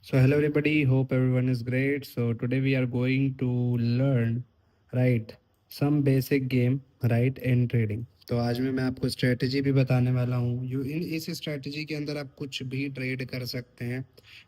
So hello everybody, hope everyone is great. So today we are going to learn right some basic game right in trading. तो आज में मैं आपको strategy भी बताने वाला हूँ। इस स्ट्रेटजी के अंदर आप कुछ भी ट्रेड कर सकते हैं।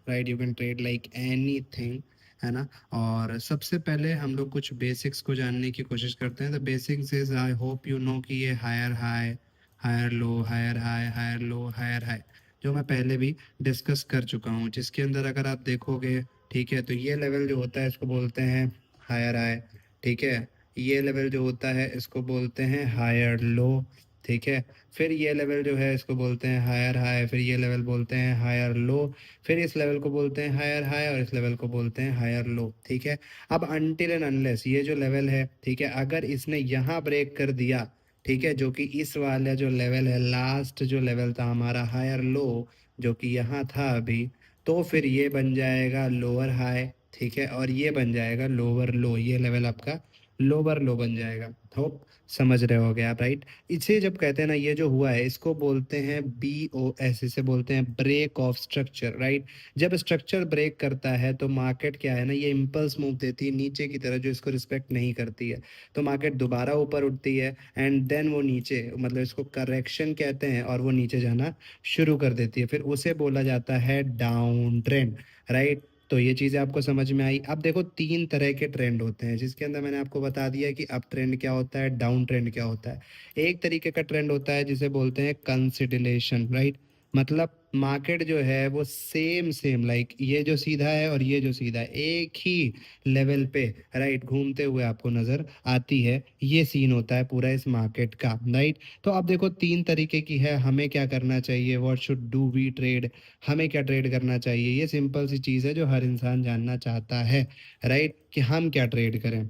Right, you can trade like anything, है ना। और सबसे पहले हम लोग कुछ बेसिक्स को जानने की कोशिश करते हैं। The basics is, I hope you know कि ये higher high, higher low, higher high, higher low, higher high, जो मैं पहले भी डिस्कस कर चुका हूँ, जिसके अंदर अगर आप देखोगे, ठीक है, तो ये लेवल जो होता है इसको बोलते हैं हायर हाई, ठीक है। ये लेवल जो होता है इसको बोलते हैं हायर लो, ठीक है। फिर ये लेवल जो है इसको बोलते हैं हायर हाई, फिर ये लेवल बोलते हैं हायर लो, फिर इस लेवल को बोलते हैं हायर हाई और इस लेवल को बोलते हैं हायर लो, ठीक है। अब अनटिल एंड अनलेस ये जो लेवल है, ठीक है, अगर इसने यहाँ ब्रेक कर दिया, ठीक है, जो कि इस वाला जो लेवल है, लास्ट जो लेवल था हमारा हायर लो, जो कि यहाँ था अभी, तो फिर ये बन जाएगा लोअर हाई, ठीक है, और ये बन जाएगा लोअर लो। ये लेवल आपका लोअर लो बन जाएगा। होप समझ रहे होगे आप, राइट। इसे जब कहते हैं ना, ये जो हुआ है इसको बोलते हैं BOS, इसे बोलते हैं ब्रेक ऑफ स्ट्रक्चर, राइट। जब स्ट्रक्चर ब्रेक करता है तो मार्केट क्या है ना, ये इम्पल्स मूव देती है नीचे की तरह, जो इसको रिस्पेक्ट नहीं करती है। तो मार्केट दोबारा ऊपर उठती है एंड देन वो नीचे, मतलब इसको करेक्शन कहते हैं, और वो नीचे जाना शुरू कर देती है, फिर उसे बोला जाता है डाउन ट्रेंड, राइट। तो ये चीज़ें आपको समझ में आई। अब देखो, तीन तरह के ट्रेंड होते हैं, जिसके अंदर मैंने आपको बता दिया कि अप ट्रेंड क्या होता है, डाउन ट्रेंड क्या होता है। एक तरीके का ट्रेंड होता है जिसे बोलते हैं कंसिडरेशन, राइट। मतलब मार्केट जो है वो सेम सेम लाइक ये जो सीधा है और ये जो सीधा है, एक ही लेवल पे राइट घूमते हुए आपको नजर आती है। ये सीन होता है पूरा इस मार्केट का, राइट। तो अब देखो, तीन तरीके की है, हमें क्या करना चाहिए, what should do we trade, हमें क्या ट्रेड करना चाहिए। ये सिंपल सी चीज़ है जो हर इंसान जानना चाहता है, राइट, कि हम क्या ट्रेड करें।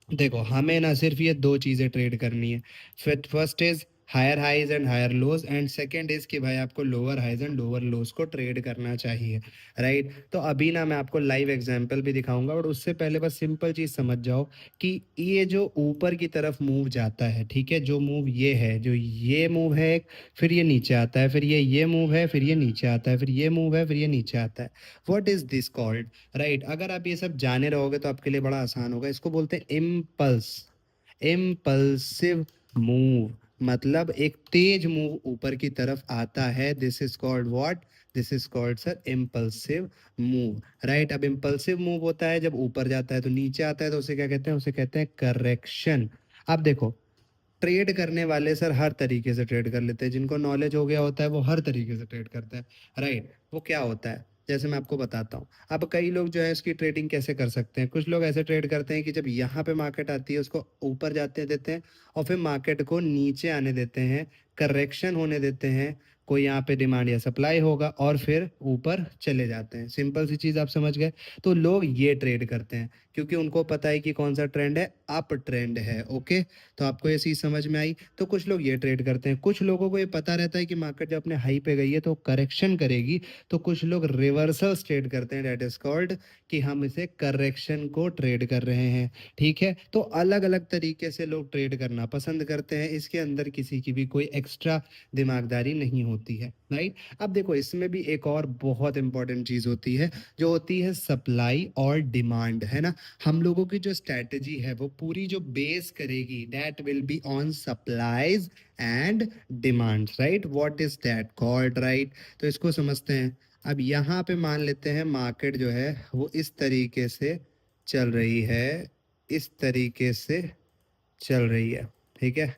देखो, हमें ना सिर्फ ये दो चीज़ें ट्रेड करनी है। First is higher highs and higher lows, and second is कि भाई आपको lower highs and lower lows को ट्रेड करना चाहिए, राइट। तो अभी ना मैं आपको लाइव एग्जांपल भी दिखाऊंगा, बट उससे पहले बस सिंपल चीज़ समझ जाओ कि ये जो ऊपर की तरफ मूव जाता है, ठीक है, जो मूव ये है, जो ये मूव है एक, फिर ये नीचे आता है, फिर ये मूव है, फिर ये नीचे आता है, फिर ये मूव है, फिर ये नीचे आता है। What is this called, right. अगर आप ये सब जाने रहोगे तो आपके लिए बड़ा आसान होगा। इसको बोलते हैं इम्पल्स, इम्पल्सिव मूव। मतलब एक तेज मूव ऊपर की तरफ आता है, this is called what, this is called sir impulsive move, right. अब इम्पल्सिव मूव होता है जब ऊपर जाता है तो नीचे आता है, तो उसे क्या कहते हैं, उसे कहते हैं करेक्शन। अब देखो, ट्रेड करने वाले सर हर तरीके से ट्रेड कर लेते हैं, जिनको नॉलेज हो गया होता है वो हर तरीके से ट्रेड करते हैं, राइट। वो क्या होता है, जैसे मैं आपको बताता हूँ। अब कई लोग जो है इसकी ट्रेडिंग कैसे कर सकते हैं, कुछ लोग ऐसे ट्रेड करते हैं कि जब यहाँ पे मार्केट आती है उसको ऊपर जाते देते हैं, और फिर मार्केट को नीचे आने देते हैं, करेक्शन होने देते हैं, कोई यहाँ पे डिमांड या सप्लाई होगा, और फिर ऊपर चले जाते हैं। सिंपल सी चीज़ आप समझ गए। तो लोग ये ट्रेड करते हैं क्योंकि उनको पता है कि कौन सा ट्रेंड है, अप ट्रेंड है, ओके। तो आपको ये चीज़ समझ में आई। तो कुछ लोग ये ट्रेड करते हैं, कुछ लोगों को ये पता रहता है कि मार्केट जब अपने हाई पे गई है तो करेक्शन करेगी, तो कुछ लोग रिवर्सल ट्रेड करते हैं, दैट इज कॉल्ड कि हम इसे करेक्शन को ट्रेड कर रहे हैं, ठीक है। तो अलग अलग तरीके से लोग ट्रेड करना पसंद करते हैं, इसके अंदर किसी की भी कोई एक्स्ट्रा दिमागदारी नहीं होती है, राइट। अब देखो, इसमें भी एक और बहुत इंपॉर्टेंट चीज़ होती है, जो होती है सप्लाई और डिमांड, है ना। हम लोगों की जो स्ट्रैटेजी है वो पूरी जो बेस करेगी, that will be on supplies and demands, right. What is that called, right. तो इसको समझते हैं। अब यहाँ पे मान लेते हैं मार्केट जो है वो इस तरीके से चल रही है, इस तरीके से चल रही है, ठीक है।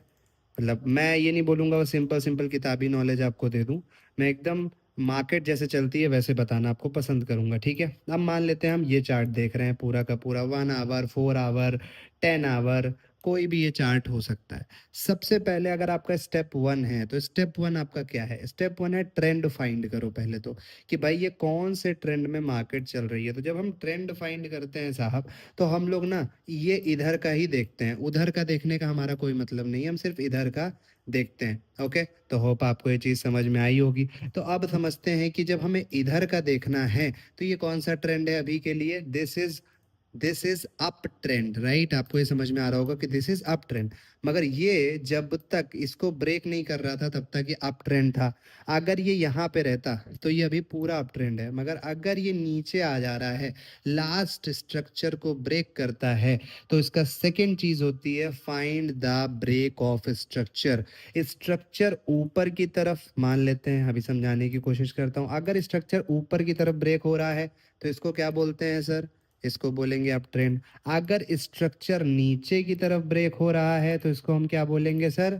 मतलब मैं ये नहीं बोलूँगा वो सिंपल सिंपल किताबी नॉलेज आपको दे दूँ, मैं एकदम मार्केट जैसे चलती है वैसे बताना आपको पसंद करूँगा, ठीक है। अब मान लेते हैं हम ये चार्ट देख रहे हैं पूरा का पूरा, 1 आवर, 4 आवर, 10 आवर, कोई भी ये चार्ट हो सकता है। सबसे पहले अगर आपका स्टेप वन है तो स्टेप वन आपका क्या है, स्टेप वन है ट्रेंड फाइंड करो पहले तो, कि भाई ये कौन से ट्रेंड में मार्केट चल रही है। तो जब हम ट्रेंड फाइंड करते हैं साहब, तो हम लोग ना ये इधर का ही देखते हैं, उधर का देखने का हमारा कोई मतलब नहीं है, हम सिर्फ इधर का देखते हैं, ओके। तो होप आपको ये चीज़ समझ में आई होगी। तो अब समझते हैं कि जब हमें इधर का देखना है तो ये कौन सा ट्रेंड है अभी के लिए, this is this is up trend, right. आपको ये समझ में आ रहा होगा कि दिस इज अप ट्रेंड, मगर ये जब तक इसको ब्रेक नहीं कर रहा था तब तक ये अप ट्रेंड था। अगर ये यहाँ पे रहता तो ये अभी पूरा अप ट्रेंड है, मगर अगर ये नीचे आ जा रहा है, लास्ट स्ट्रक्चर को ब्रेक करता है, तो इसका सेकेंड चीज होती है find the break of structure. Structure ऊपर की तरफ मान लेते हैं, अभी समझाने की कोशिश करता हूँ। अगर स्ट्रक्चर ऊपर की तरफ ब्रेक हो रहा है तो इसको क्या बोलते हैं सर? इसको बोलेंगे अप ट्रेंड। अगर स्ट्रक्चर नीचे की तरफ ब्रेक हो रहा है तो इसको हम क्या बोलेंगे सर?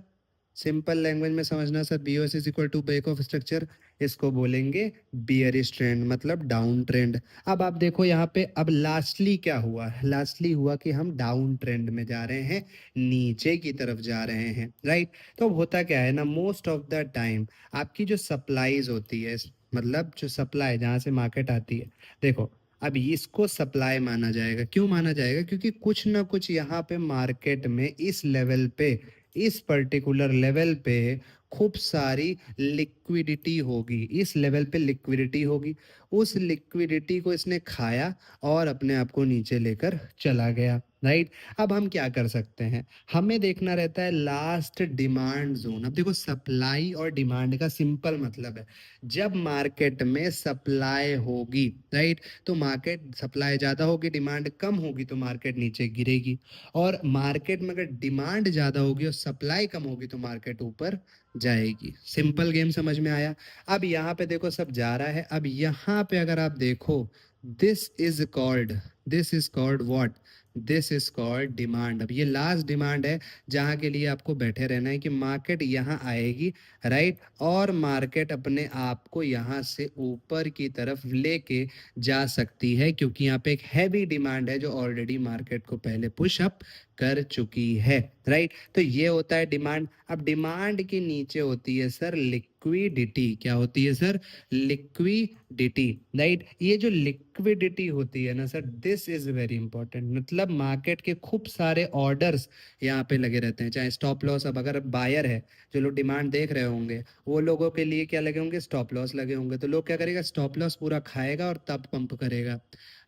सिंपल लैंग्वेज में समझना sir, BOS is equal to break of structure, इसको बोलेंगे बियरिश ट्रेंड, मतलब डाउन ट्रेंड। अब आप देखो यहाँ पे, अब लास्टली क्या हुआ? लास्टली हुआ कि हम डाउन ट्रेंड में जा रहे हैं, नीचे की तरफ जा रहे हैं, राइट। तो अब होता क्या है ना, मोस्ट ऑफ द टाइम आपकी जो सप्लाईज होती है, मतलब जो सप्लाई जहाँ से मार्केट आती है, देखो अब इसको सप्लाई माना जाएगा। क्यों माना जाएगा? क्योंकि कुछ ना कुछ यहाँ पे मार्केट में इस लेवल पे, इस पर्टिकुलर लेवल पे खूब सारी लिक्विडिटी होगी। इस लेवल पे लिक्विडिटी होगी, उस लिक्विडिटी को इसने खाया और अपने आप को नीचे लेकर चला गया, राइट। अब हम क्या कर सकते हैं? हमें देखना रहता है लास्ट डिमांड जोन। अब देखो, सप्लाई और डिमांड का सिंपल मतलब है, जब मार्केट में सप्लाई होगी, राइट, तो मार्केट सप्लाई ज़्यादा होगी, डिमांड कम होगी तो मार्केट नीचे गिरेगी। और मार्केट में अगर डिमांड ज़्यादा होगी और सप्लाई कम होगी तो मार्केट ऊपर जाएगी। सिंपल गेम समझ में आया? अब यहाँ पे देखो सब जा रहा है। अब यहाँ पे अगर आप देखो, this is called, this is called what? This is called demand. अब ये लास्ट डिमांड है जहाँ के लिए आपको बैठे रहना है कि मार्केट यहाँ आएगी, राइट, और मार्केट अपने आप को यहाँ से ऊपर की तरफ लेके जा सकती है, क्योंकि यहाँ पे एक हैवी डिमांड है जो ऑलरेडी मार्केट को पहले पुश अप कर चुकी है, राइट। तो ये होता है डिमांड। अब डिमांड के नीचे होती है सर लिक्विडिटी। क्या होती है सर? Liquidity, right. ये जो लिक्विडिटी होती है ना sir, this is very important. मतलब मार्केट के खूब सारे ऑर्डर्स यहाँ पे लगे रहते हैं, चाहे स्टॉप लॉस। अब अगर बायर है, जो लोग डिमांड देख रहे होंगे, वो लोगों के लिए क्या लगे होंगे? स्टॉप लॉस लगे होंगे। तो लोग क्या करेगा? स्टॉप लॉस पूरा खाएगा और तब पंप करेगा।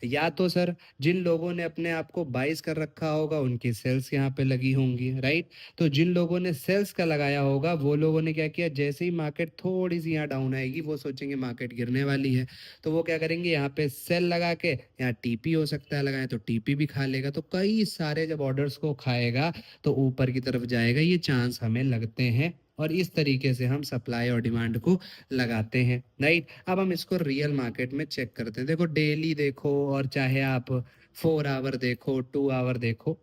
या तो सर जिन लोगों ने अपने आप को बाइस कर रखा होगा उनकी सेल्स यहाँ पे लगी होंगी, राइट। तो जिन लोगों ने सेल्स का लगाया होगा वो लोगों ने क्या किया, जैसे ही मार्केट थोड़ी सी यहाँ डाउन आएगी वो सोचेंगे मार्केट गिरने वाली है, तो वो क्या करेंगे, यहाँ पे सेल लगा के, यहाँ टीपी हो सकता है लगाए तो टीपी भी खा लेगा। तो कई सारे जब ऑर्डर्स को खाएगा तो ऊपर की तरफ जाएगा, ये चांस हमें लगते हैं। और इस तरीके से हम सप्लाई और डिमांड को लगाते हैं, राइट। अब हम इसको रियल मार्केट में चेक करते हैं। देखो डेली देखो, और चाहे आप 4 आवर देखो, 2 आवर देखो,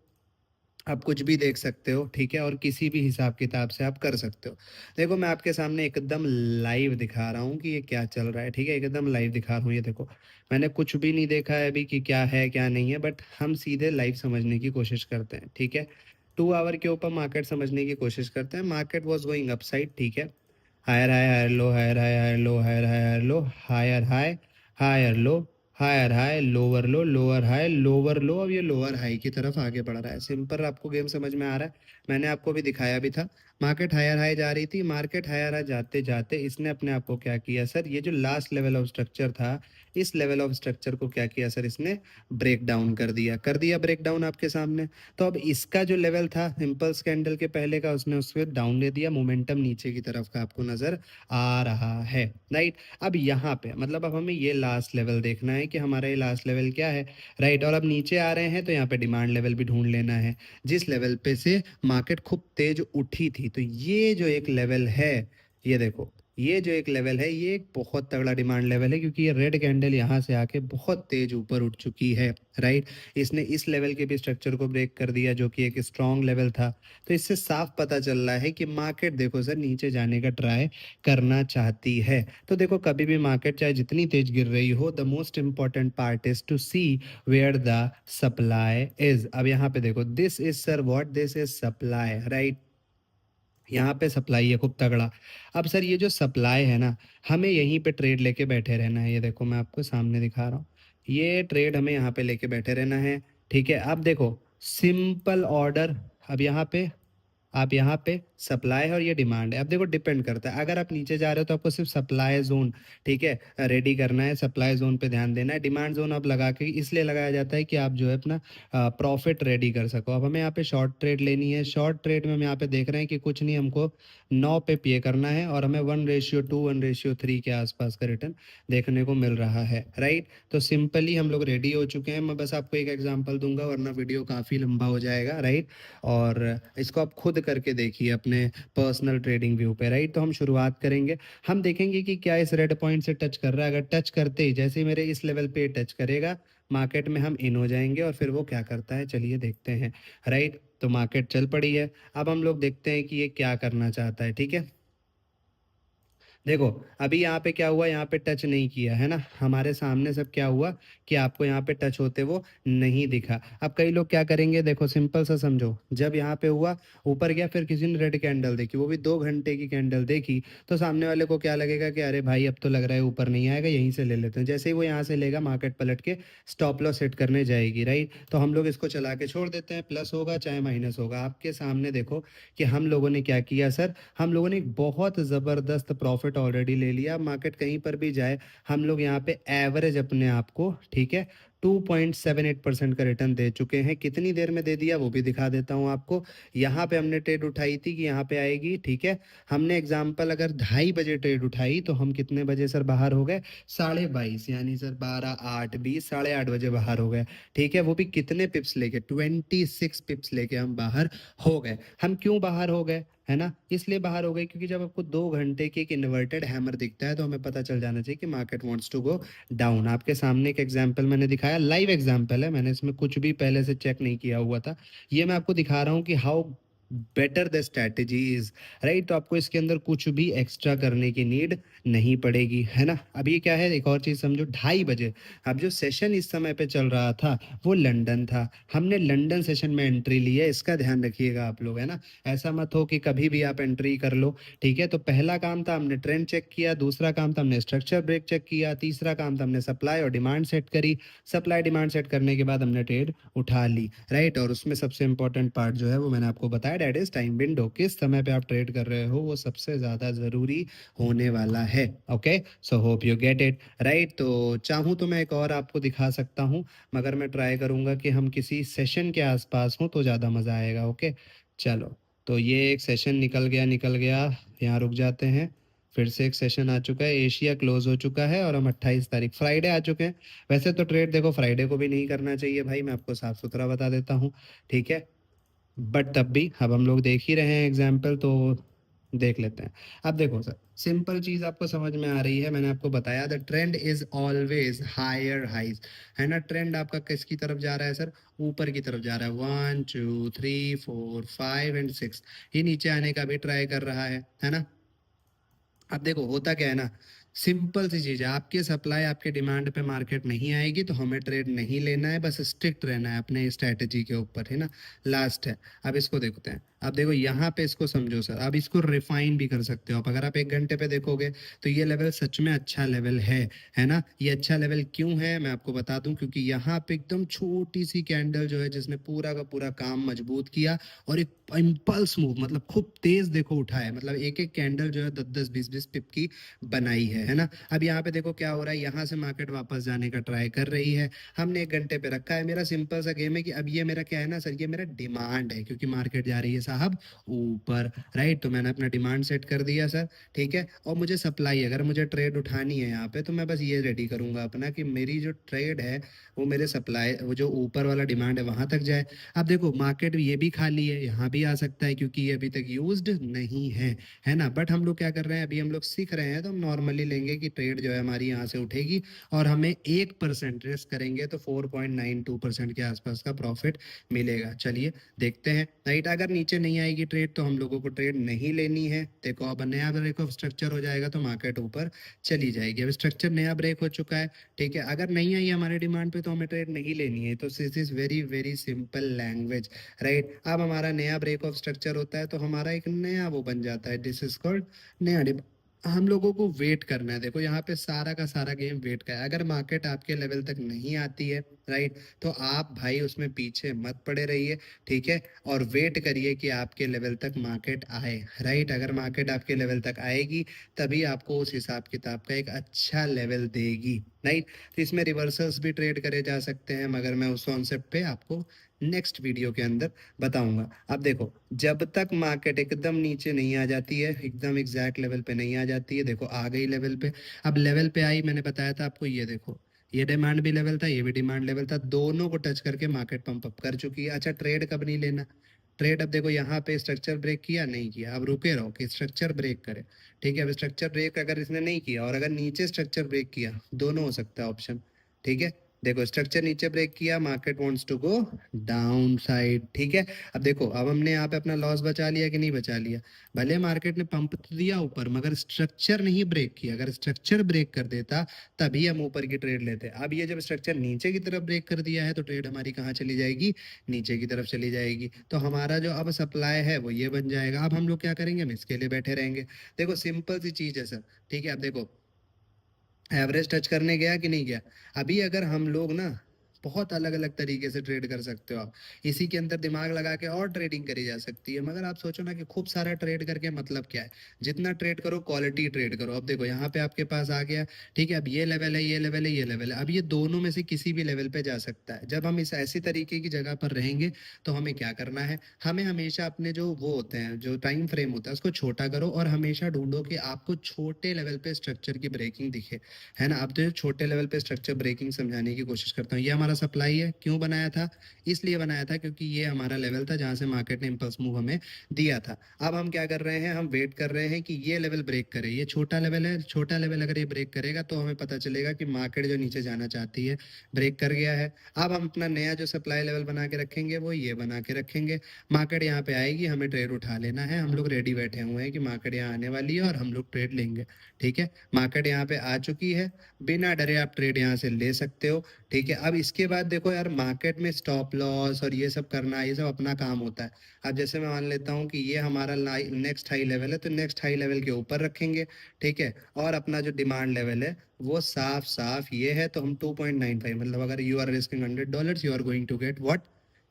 आप कुछ भी देख सकते हो, ठीक है। और किसी भी हिसाब किताब से आप कर सकते हो। देखो मैं आपके सामने एकदम लाइव दिखा रहा हूँ कि ये क्या चल रहा है, ठीक है। एकदम लाइव दिखा रहा हूँ, ये देखो। मैंने कुछ भी नहीं देखा है अभी कि क्या है क्या नहीं है, बट हम सीधे लाइव समझने की कोशिश करते हैं, ठीक है। 2 आवर के ऊपर मार्केट समझने की कोशिश करते हैं। मार्केट वॉज गोइंग अपसाइड, ठीक है। Higher high, higher low, higher high, higher low, higher high, higher low, higher high, higher low, higher high, lower low, lower high, lower low. अब ये लोअर हाई की तरफ आगे बढ़ रहा है। सिंपल, आपको गेम समझ में आ रहा है? मैंने आपको भी दिखाया भी था। मार्केट हायर हाई जा रही थी, मार्केट हायर हाई जाते जाते इसने अपने आप को क्या किया सर, ये जो लास्ट लेवल ऑफ स्ट्रक्चर था, इस लेवल ऑफ स्ट्रक्चर को क्या किया सर, इसने ब्रेक डाउन कर दिया ब्रेक डाउन आपके सामने। तो अब इसका जो लेवल था इम्पल्स कैंडल के पहले का, उसने उसको डाउन दे दिया, मोमेंटम नीचे की तरफ का आपको नजर आ रहा है, राइट। अब यहाँ पे मतलब अब हमें ये लास्ट लेवल देखना है कि हमारा ये लास्ट लेवल क्या है, राइट। और अब नीचे आ रहे हैं तो यहाँ पे डिमांड लेवल भी ढूंढ लेना है, जिस लेवल पे से मार्केट खूब तेज उठी थी। तो ये जो एक लेवल है, ये देखो, ये जो एक लेवल है, ये एक बहुत तगड़ा डिमांड लेवल है, क्योंकि ये रेड कैंडल यहाँ से आके बहुत तेज ऊपर उठ चुकी है, राइट। इसने इस लेवल के भी स्ट्रक्चर को ब्रेक कर दिया जो कि एक स्ट्रॉन्ग लेवल था। तो इससे साफ पता चल रहा है कि मार्केट देखो सर नीचे जाने का ट्राई करना चाहती है। तो देखो कभी भी मार्केट चाहे जितनी तेज गिर रही हो, the most important part is to see where the supply is. अब यहाँ पे देखो, this is sir what, this is supply, right. यहाँ पे सप्लाई है खूब तगड़ा। अब सर ये जो सप्लाई है ना, हमें यहीं पे ट्रेड लेके बैठे रहना है। ये देखो मैं आपको सामने दिखा रहा हूँ, ये ट्रेड हमें यहाँ पे लेके बैठे रहना है, ठीक है। अब देखो सिंपल ऑर्डर, अब यहाँ पे आप यहाँ पे सप्लाई है और ये डिमांड है। अब देखो डिपेंड करता है, अगर आप नीचे जा रहे हो तो आपको सिर्फ सप्लाई जोन, ठीक है, रेडी करना है, सप्लाई जोन पे ध्यान देना है। डिमांड जोन आप लगा के इसलिए लगाया जाता है कि आप जो है अपना प्रॉफिट रेडी कर सको। अब हमें यहाँ पे शॉर्ट ट्रेड लेनी है। शॉर्ट ट्रेड में हम यहाँ पे देख रहे हैं कि कुछ नहीं, हमको 9 पे पे करना है और हमें 1:2 1:3 के आसपास का रिटर्न देखने को मिल रहा है, राइट। तो सिंपली हम लोग रेडी हो चुके हैं। मैं बस आपको एक एग्जांपल दूंगा वरना वीडियो काफ़ी लंबा हो जाएगा, राइट। और इसको आप खुद करके देखिए अपने पर्सनल ट्रेडिंग व्यू पे, राइट। तो हम शुरुआत करेंगे, हम देखेंगे कि क्या इस रेड पॉइंट से टच कर रहा है। अगर टच करते ही जैसे ही मेरे इस लेवल पे टच करेगा, मार्केट में हम इन हो जाएंगे और फिर वो क्या करता है चलिए देखते हैं, राइट। तो मार्केट चल पड़ी है। अब हम लोग देखते हैं कि ये क्या करना चाहता है, ठीक है। देखो अभी यहाँ पे क्या हुआ, यहाँ पे टच नहीं किया है ना, हमारे सामने सब क्या हुआ कि आपको यहाँ पे टच होते वो नहीं दिखा। अब कई लोग क्या करेंगे, देखो सिंपल सा समझो, जब यहाँ पे हुआ ऊपर गया, फिर किसी ने रेड कैंडल देखी, वो भी 2 घंटे की कैंडल देखी, तो सामने वाले को क्या लगेगा कि अरे भाई अब तो लग रहा है ऊपर नहीं आएगा, यहीं से ले लेते हैं। जैसे ही वो यहाँ से लेगा, मार्केट पलट के स्टॉप लॉस सेट करने जाएगी, राइट। तो हम लोग इसको चला के छोड़ देते हैं, प्लस होगा चाहे माइनस होगा। आपके सामने देखो कि हम लोगों ने क्या किया सर, हम लोगों ने एक बहुत ज़बरदस्त प्रॉफिट ऑलरेडी ले लिया। मार्केट कहीं पर भी जाए, हम लोग यहाँ पे एवरेज अपने आप को, ठीक है, 2.78% का रिटर्न दे चुके हैं। कितनी देर में दे दिया वो भी दिखा देता हूँ आपको। यहाँ पे हमने ट्रेड उठाई थी कि यहाँ पे आएगी, ठीक है। हमने एग्जाम्पल अगर 2:30 बजे ट्रेड उठाई तो हम कितने बजे सर बाहर हो गए, 22:30, यानी सर 12 8 20 8:30 बजे बाहर हो गए, ठीक है। वो भी कितने पिप्स लेके, 26 पिप्स लेके हम बाहर हो गए। हम क्यों बाहर हो गए, है ना, इसलिए बाहर हो गए क्योंकि जब आपको 2 घंटे की एक इन्वर्टेड हैमर दिखता है तो हमें पता चल जाना चाहिए कि market wants to go down. आपके सामने एक एग्जांपल मैंने दिखाया, लाइव एग्जांपल है, मैंने इसमें कुछ भी पहले से चेक नहीं किया हुआ था। ये मैं आपको दिखा रहा हूँ कि how better the strategy is, right. तो आपको इसके अंदर कुछ भी एक्स्ट्रा करने की नीड नहीं पड़ेगी, है ना। अब ये क्या है, एक और चीज समझो, 2:30 बजे, अब जो सेशन इस समय पे चल रहा था वो लंदन था, हमने लंदन सेशन में एंट्री ली है, इसका ध्यान रखिएगा आप लोग, है ना। ऐसा मत हो कि कभी भी आप एंट्री कर लो, ठीक है। तो पहला काम था हमने ट्रेंड चेक किया, दूसरा काम था हमने स्ट्रक्चर ब्रेक चेक किया, तीसरा काम था हमने सप्लाई और डिमांड सेट करी। सप्लाई डिमांड सेट करने के बाद हमने ट्रेड उठा ली, राइट। और उसमें सबसे इंपॉर्टेंट पार्ट जो है वो मैंने आपको बताया, दैट इज टाइम विंडो। किस समय पे आप ट्रेड कर रहे हो वो सबसे ज्यादा जरूरी होने वाला है। Okay, so hope you get it, right. तो चाहूँ तो मैं एक और आपको दिखा सकता हूँ, मगर मैं ट्राई करूंगा कि हम किसी सेशन के आसपास हों तो ज़्यादा मज़ा आएगा। ओके, चलो। तो ये एक सेशन निकल गया, यहाँ रुक जाते हैं। फिर से एक सेशन आ चुका है, एशिया क्लोज हो चुका है और हम 28 तारीख फ्राइडे आ चुके हैं। वैसे तो ट्रेड देखो फ्राइडे को भी नहीं करना चाहिए भाई, मैं आपको साफ सुथरा बता देता हूँ, ठीक है। बट तब भी अब हम लोग देख ही रहे हैं एग्जाम्पल, तो देख लेते हैं। अब देखो सर, सिंपल चीज आपको समझ में आ रही है, मैंने आपको बताया the trend is always higher highs, है ना। ट्रेंड आपका किसकी तरफ जा रहा है सर, ऊपर की तरफ जा रहा है। 1 2 3 4 5 एंड 6, ये नीचे आने का भी ट्राई कर रहा है ना। अब देखो होता क्या है ना, सिंपल सी चीज है, आपके सप्लाई आपके डिमांड पे मार्केट नहीं आएगी तो हमें ट्रेड नहीं लेना है, बस स्ट्रिक्ट रहना है अपने स्ट्रेटेजी के ऊपर, है ना। लास्ट है, अब इसको देखते हैं। अब देखो यहाँ पे इसको समझो सर, अब इसको रिफाइन भी कर सकते हो आप। अगर आप 1 घंटे पे देखोगे तो ये लेवल सच में अच्छा लेवल है ना। ये अच्छा लेवल क्यों है मैं आपको बता दूं, क्योंकि यहाँ पे एकदम छोटी सी कैंडल जो है जिसने पूरा का पूरा काम मजबूत किया और एक इम्पल्स मूव, मतलब खूब तेज देखो उठा है, मतलब एक एक कैंडल जो है 10 10 20 20 पिप की बनाई है ना। अब यहाँ पे देखो क्या हो रहा है, यहाँ से मार्केट वापस जाने का ट्राई कर रही है, हमने 1 घंटे पे रखा है। मेरा सिंपल सा गेम है कि अब ये मेरा क्या है ना सर, ये मेरा डिमांड है, क्योंकि मार्केट जा रही है साहब ऊपर, राइट। तो मैंने अपना डिमांड सेट कर दिया सर, ठीक है। और मुझे सप्लाई, अगर मुझे ट्रेड उठानी है यहाँ पे तो मैं बस ये रेडी करूंगा अपना कि मेरी जो ट्रेड है वो मेरे सप्लाई, वो जो ऊपर वाला डिमांड है वहां तक जाए। अब देखो मार्केट ये भी खाली है, यहाँ भी आ सकता है क्योंकि ये अभी तक यूज्ड नहीं है ना। बट हम लोग क्या कर रहे हैं, अभी हम लोग सीख रहे हैं, तो हम नॉर्मली लेंगे कि ट्रेड जो है हमारी यहाँ से उठेगी और हमें 1% रिस्क करेंगे तो 4.92% के आसपास का प्रॉफिट मिलेगा। चलिए देखते हैं, राइट। अगर नीचे नहीं आएगी ट्रेड तो हम लोगों को ट्रेड नहीं लेनी है। देखो अब नया ब्रेक ऑफ स्ट्रक्चर हो जाएगा तो मार्केट ऊपर चली जाएगी। अब स्ट्रक्चर नया ब्रेक हो चुका है, ठीक है। अगर नहीं आई हमारे डिमांड पे तो हमें ट्रेड नहीं लेनी है। तो this is very very simple language, right. अब हमारा नया ब्रेक ऑफ स्ट्रक्चर होता है तो हमारा एक नया वो बन जाता है, दिस इज कॉल्ड नया हम लोगों को वेट करना है। देखो यहाँ पे सारा का सारा गेम वेट का है। अगर मार्केट आपके लेवल तक नहीं आती है, राइट, तो आप भाई उसमें पीछे मत पड़े रहिए, ठीक है, और वेट करिए कि आपके लेवल तक मार्केट आए, राइट। अगर मार्केट आपके लेवल तक आएगी तभी आपको उस हिसाब किताब का एक अच्छा लेवल देगी, राइट। तो इसमें रिवर्सल्स भी ट्रेड करे जा सकते हैं, मगर मैं उस कॉन्सेप्ट पे आपको नेक्स्ट वीडियो के अंदर बताऊंगा। अब देखो, जब तक मार्केट एकदम नीचे नहीं आ जाती है, एकदम एग्जैक्ट लेवल पे नहीं आ जाती है, देखो आ गई लेवल पे। अब लेवल पे आई, मैंने बताया था आपको, ये देखो, ये डिमांड भी लेवल था, ये भी डिमांड लेवल था, दोनों को टच करके मार्केट पंप अप कर चुकी है। अच्छा, ट्रेड कब नहीं लेना? ट्रेड, अब देखो यहाँ पे स्ट्रक्चर ब्रेक किया, नहीं किया, अब रुके रहो कि स्ट्रक्चर ब्रेक करे, ठीक है। अब स्ट्रक्चर ब्रेक अगर इसने नहीं किया और अगर नीचे स्ट्रक्चर ब्रेक किया, दोनों हो सकता है ऑप्शन, ठीक है। देखो स्ट्रक्चर नीचे ब्रेक किया, market wants to go down side, ठीक है। अब देखो, अब हमने यहाँ पे अपना लॉस बचा लिया कि नहीं बचा लिया? भले मार्केट ने पंप तो दिया ऊपर, मगर स्ट्रक्चर नहीं ब्रेक किया। अगर स्ट्रक्चर ब्रेक कर देता तभी हम ऊपर की ट्रेड लेते। अब ये जब स्ट्रक्चर नीचे की तरफ ब्रेक कर दिया है तो ट्रेड हमारी कहाँ चली जाएगी? नीचे की तरफ चली जाएगी। तो हमारा जो अब सप्लाई है वो ये बन जाएगा। अब हम लोग क्या करेंगे? हम इसके लिए बैठे रहेंगे। देखो सिंपल सी चीज है सर, ठीक है। अब देखो, एवरेज टच करने गया कि नहीं गया? अभी अगर हम लोग ना, बहुत अलग अलग तरीके से ट्रेड कर सकते हो आप, इसी के अंदर दिमाग लगा के और ट्रेडिंग करी जा सकती है। मगर आप सोचो ना कि खूब सारा ट्रेड करके मतलब क्या है? जितना ट्रेड करो क्वालिटी ट्रेड करो। अब देखो यहाँ पे आपके पास आ गया, ठीक है। अब ये लेवल है, ये लेवल है, ये लेवल है, अब ये दोनों में से किसी भी लेवल पे जा सकता है। जब हम इस ऐसी तरीके की जगह पर रहेंगे तो हमें क्या करना है? हमें हमेशा अपने जो वो होते हैं, जो टाइम फ्रेम होता है, उसको छोटा करो और हमेशा ढूंढो कि आपको छोटे लेवल पे स्ट्रक्चर की ब्रेकिंग दिखे, है ना। अब तो छोटे लेवल पे स्ट्रक्चर ब्रेकिंग समझाने की कोशिश करता हूँ। ये हमारा सप्लाई है, क्यों बनाया था? इसलिए बनाया था क्योंकि ये हमारा लेवल था जहां से मार्केट ने इंपल्स मूव हमें दिया था। अब हम क्या कर रहे हैं? हम वेट कर रहे हैं कि ये लेवल ब्रेक करे। ये छोटा लेवल है, छोटा लेवल अगर ये ब्रेक करेगा तो हमें पता चलेगा कि मार्केट जो नीचे जाना चाहती है ब्रेक कर गया है। अब हम अपना नया जो सप्लाई लेवल बना के रखेंगे वो ये बना के रखेंगे। मार्केट यहाँ पे आएगी, हमें ट्रेड उठा लेना है। हम लोग रेडी बैठे हुए हैं कि मार्केट यहाँ आने वाली है और हम लोग ट्रेड लेंगे, ठीक है। मार्केट यहाँ पे आ चुकी है, बिना डरे आप ट्रेड यहाँ से ले सकते हो, ठीक है। अब इसके बाद देखो यार, मार्केट में स्टॉप लॉस और ये सब करना, ये सब अपना काम होता है। अब जैसे मैं मान लेता हूँ कि ये हमारा नेक्स्ट हाई लेवल है, तो नेक्स्ट हाई लेवल के ऊपर रखेंगे, ठीक है। और अपना जो डिमांड लेवल है वो साफ साफ ये है, तो हम 2.95, मतलब अगर you are risking $100, you are going to get what?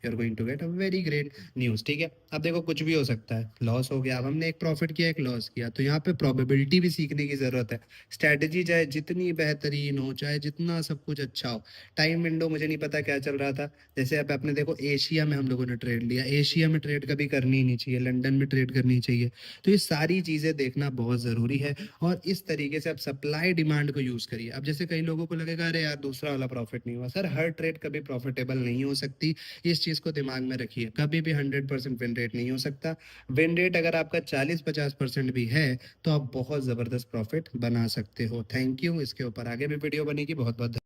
You are going to get a very great news, ठीक है। अब देखो कुछ भी हो सकता है, लॉस हो गया, अब हमने एक प्रॉफिट किया, एक लॉस किया, तो यहाँ पे प्रोबेबिलिटी भी सीखने की जरूरत है। स्ट्रैटेजी चाहे जितनी बेहतरीन हो, चाहे जितना सब कुछ अच्छा हो, टाइम विंडो मुझे नहीं पता क्या चल रहा था। जैसे अब आपने देखो, एशिया में हम लोगों ने ट्रेड लिया, एशिया में ट्रेड कभी करनी ही नहीं चाहिए, लंदन में ट्रेड करनी चाहिए। तो ये सारी चीजें देखना बहुत जरूरी है। और इस तरीके से आप सप्लाई डिमांड को यूज करिए। अब जैसे कई लोगों को लगेगा अरे यार दूसरा वाला प्रॉफिट नहीं हुआ, सर हर ट्रेड कभी प्रॉफिटेबल नहीं हो सकती। इस चीज को दिमाग में रखिए, कभी भी 100% विन रेट नहीं हो सकता। विन रेट अगर आपका 40-50% भी है तो आप बहुत जबरदस्त प्रॉफिट बना सकते हो। Thank you. इसके ऊपर आगे भी वीडियो बनेगी। बहुत बहुत